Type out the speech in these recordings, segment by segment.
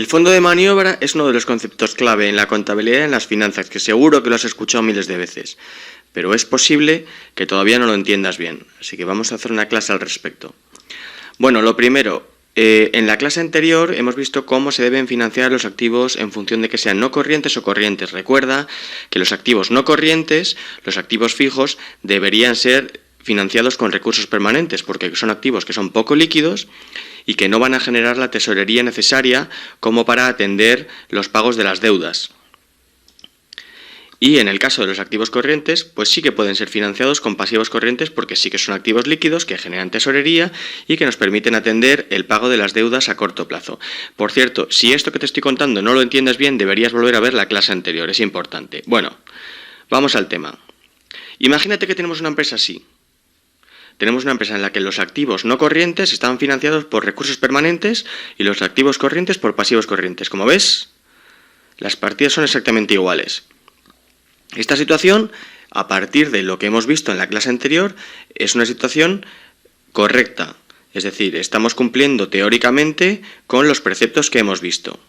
El fondo de maniobra es uno de los conceptos clave en la contabilidad y en las finanzas, que seguro que lo has escuchado miles de veces, pero es posible que todavía no lo entiendas bien, así que vamos a hacer una clase al respecto. Bueno, lo primero, en la clase anterior hemos visto cómo se deben financiar los activos en función de que sean no corrientes o corrientes. Recuerda que los activos no corrientes, los activos fijos, deberían ser financiados con recursos permanentes, porque son activos que son poco líquidos y que no van a generar la tesorería necesaria como para atender los pagos de las deudas. Y en el caso de los activos corrientes, pues sí que pueden ser financiados con pasivos corrientes porque sí que son activos líquidos que generan tesorería y que nos permiten atender el pago de las deudas a corto plazo. Por cierto, si esto que te estoy contando no lo entiendes bien, deberías volver a ver la clase anterior, es importante. Bueno, vamos al tema. Imagínate que tenemos una empresa así. Tenemos una empresa en la que los activos no corrientes están financiados por recursos permanentes y los activos corrientes por pasivos corrientes. Como ves, las partidas son exactamente iguales. Esta situación, a partir de lo que hemos visto en la clase anterior, es una situación correcta. Es decir, estamos cumpliendo teóricamente con los preceptos que hemos visto.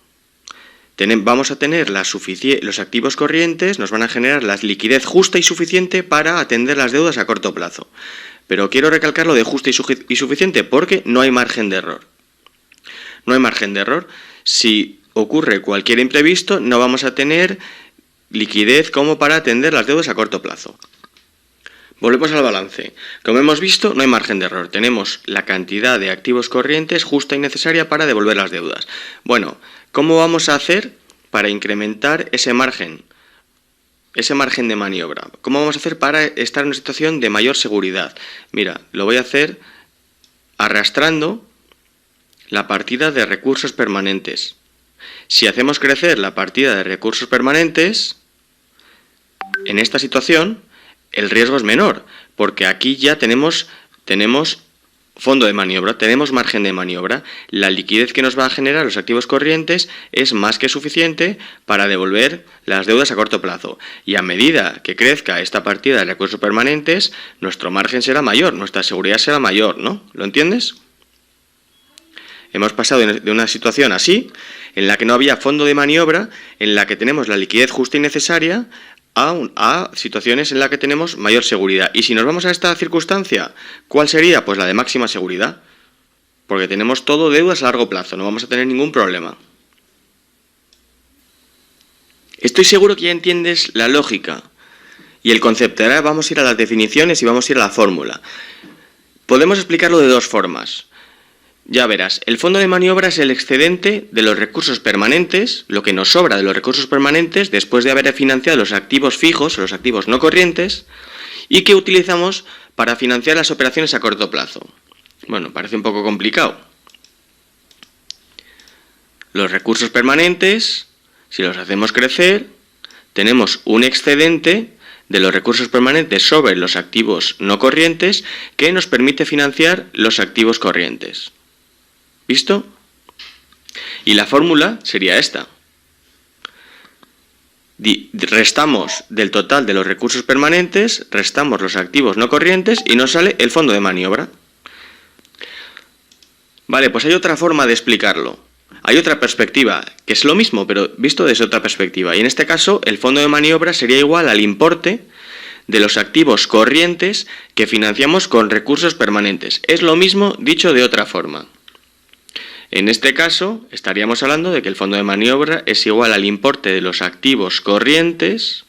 Vamos a tener los activos corrientes, nos van a generar la liquidez justa y suficiente para atender las deudas a corto plazo. Pero quiero recalcar lo de justa y suficiente porque no hay margen de error. No hay margen de error. Si ocurre cualquier imprevisto, no vamos a tener liquidez como para atender las deudas a corto plazo. Volvemos al balance. Como hemos visto, no hay margen de error. Tenemos la cantidad de activos corrientes justa y necesaria para devolver las deudas. Bueno, ¿cómo vamos a hacer para incrementar ese margen de maniobra? ¿Cómo vamos a hacer para estar en una situación de mayor seguridad? Mira, lo voy a hacer arrastrando la partida de recursos permanentes. Si hacemos crecer la partida de recursos permanentes, en esta situación el riesgo es menor, porque aquí ya tenemos fondo de maniobra, tenemos margen de maniobra. La liquidez que nos va a generar los activos corrientes es más que suficiente para devolver las deudas a corto plazo. Y a medida que crezca esta partida de recursos permanentes, nuestro margen será mayor, nuestra seguridad será mayor, ¿no? ¿Lo entiendes? Hemos pasado de una situación así, en la que no había fondo de maniobra, en la que tenemos la liquidez justa y necesaria, a situaciones en las que tenemos mayor seguridad. Y si nos vamos a esta circunstancia, ¿cuál sería? Pues la de máxima seguridad, porque tenemos todo deudas a largo plazo, no vamos a tener ningún problema. Estoy seguro que ya entiendes la lógica y el concepto. Ahora vamos a ir a las definiciones y vamos a ir a la fórmula. Podemos explicarlo de dos formas. Ya verás, el fondo de maniobra es el excedente de los recursos permanentes, lo que nos sobra de los recursos permanentes después de haber financiado los activos fijos, los activos no corrientes, y que utilizamos para financiar las operaciones a corto plazo. Bueno, parece un poco complicado. Los recursos permanentes, si los hacemos crecer, tenemos un excedente de los recursos permanentes sobre los activos no corrientes que nos permite financiar los activos corrientes. ¿Visto? Y la fórmula sería esta. Restamos del total de los recursos permanentes, restamos los activos no corrientes y nos sale el fondo de maniobra. Vale, pues hay otra forma de explicarlo. Hay otra perspectiva, que es lo mismo, pero visto desde otra perspectiva. Y en este caso, el fondo de maniobra sería igual al importe de los activos corrientes que financiamos con recursos permanentes. Es lo mismo dicho de otra forma. En este caso, estaríamos hablando de que el fondo de maniobra es igual al importe de los activos corrientes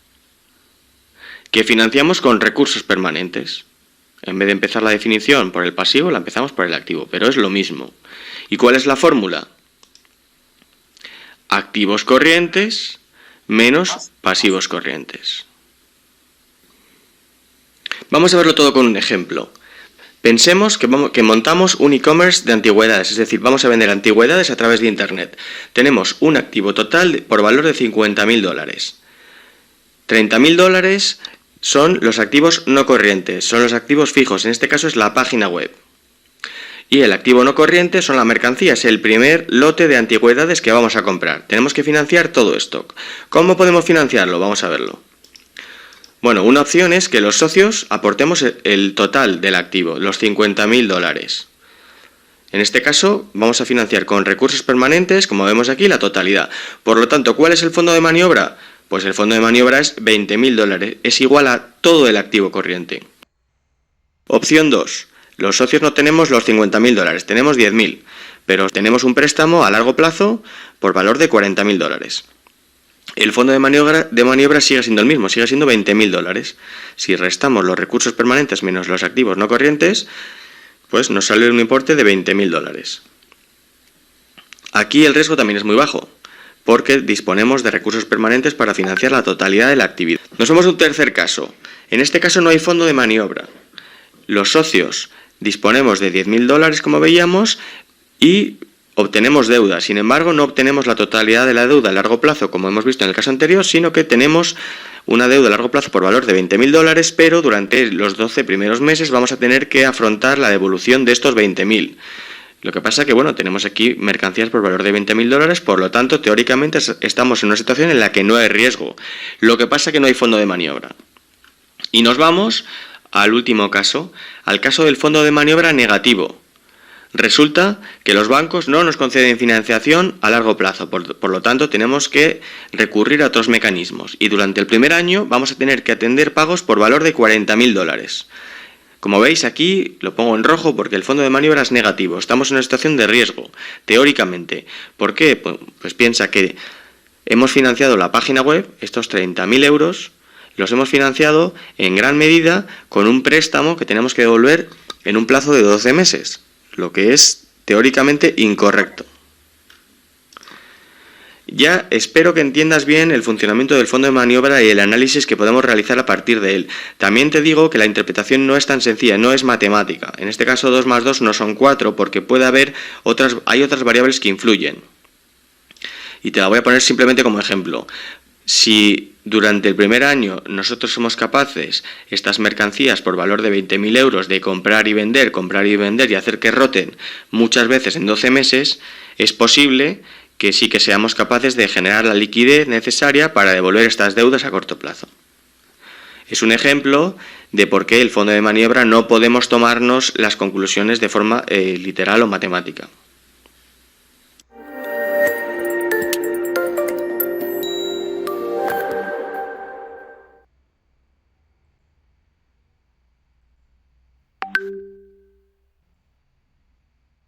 que financiamos con recursos permanentes. En vez de empezar la definición por el pasivo, la empezamos por el activo, pero es lo mismo. ¿Y cuál es la fórmula? Activos corrientes menos pasivos corrientes. Vamos a verlo todo con un ejemplo. Pensemos que montamos un e-commerce de antigüedades, es decir, vamos a vender antigüedades a través de Internet. Tenemos un activo total por valor de $50.000. $30.000 son los activos no corrientes, son los activos fijos, en este caso es la página web. Y el activo no corriente son la mercancía, es el primer lote de antigüedades que vamos a comprar. Tenemos que financiar todo esto. ¿Cómo podemos financiarlo? Vamos a verlo. Bueno, una opción es que los socios aportemos el total del activo, los $50.000. En este caso, vamos a financiar con recursos permanentes, como vemos aquí, la totalidad. Por lo tanto, ¿cuál es el fondo de maniobra? Pues el fondo de maniobra es 20.000 dólares, es igual a todo el activo corriente. Opción 2. Los socios no tenemos los 50.000 dólares, tenemos 10.000, pero tenemos un préstamo a largo plazo por valor de 40.000 dólares. El fondo de maniobra sigue siendo el mismo, sigue siendo 20.000 dólares. Si restamos los recursos permanentes menos los activos no corrientes, pues nos sale un importe de 20.000 dólares. Aquí el riesgo también es muy bajo, porque disponemos de recursos permanentes para financiar la totalidad de la actividad. Nos vemos un tercer caso. En este caso no hay fondo de maniobra. Los socios disponemos de 10.000 dólares, como veíamos, y obtenemos deuda. Sin embargo, no obtenemos la totalidad de la deuda a largo plazo, como hemos visto en el caso anterior, sino que tenemos una deuda a largo plazo por valor de 20.000 dólares, pero durante los 12 primeros meses vamos a tener que afrontar la devolución de estos 20.000. Lo que pasa que, bueno, tenemos aquí mercancías por valor de 20.000 dólares, por lo tanto, teóricamente estamos en una situación en la que no hay riesgo. Lo que pasa que no hay fondo de maniobra. Y nos vamos al último caso, al caso del fondo de maniobra negativo. Resulta que los bancos no nos conceden financiación a largo plazo, por lo tanto tenemos que recurrir a otros mecanismos y durante el primer año vamos a tener que atender pagos por valor de 40.000 dólares. Como veis aquí lo pongo en rojo porque el fondo de maniobra es negativo, estamos en una situación de riesgo, teóricamente. ¿Por qué? Pues piensa que hemos financiado la página web, estos 30.000 euros, los hemos financiado en gran medida con un préstamo que tenemos que devolver en un plazo de 12 meses, lo que es teóricamente incorrecto. Ya espero que entiendas bien el funcionamiento del fondo de maniobra y el análisis que podemos realizar a partir de él. También te digo que la interpretación no es tan sencilla, no es matemática. En este caso 2 más 2 no son 4 porque hay otras variables que influyen. Y te la voy a poner simplemente como ejemplo. Si durante el primer año nosotros somos capaces estas mercancías por valor de 20.000 euros de comprar y vender y hacer que roten muchas veces en 12 meses, es posible que sí que seamos capaces de generar la liquidez necesaria para devolver estas deudas a corto plazo. Es un ejemplo de por qué el fondo de maniobra no podemos tomarnos las conclusiones de forma literal o matemática.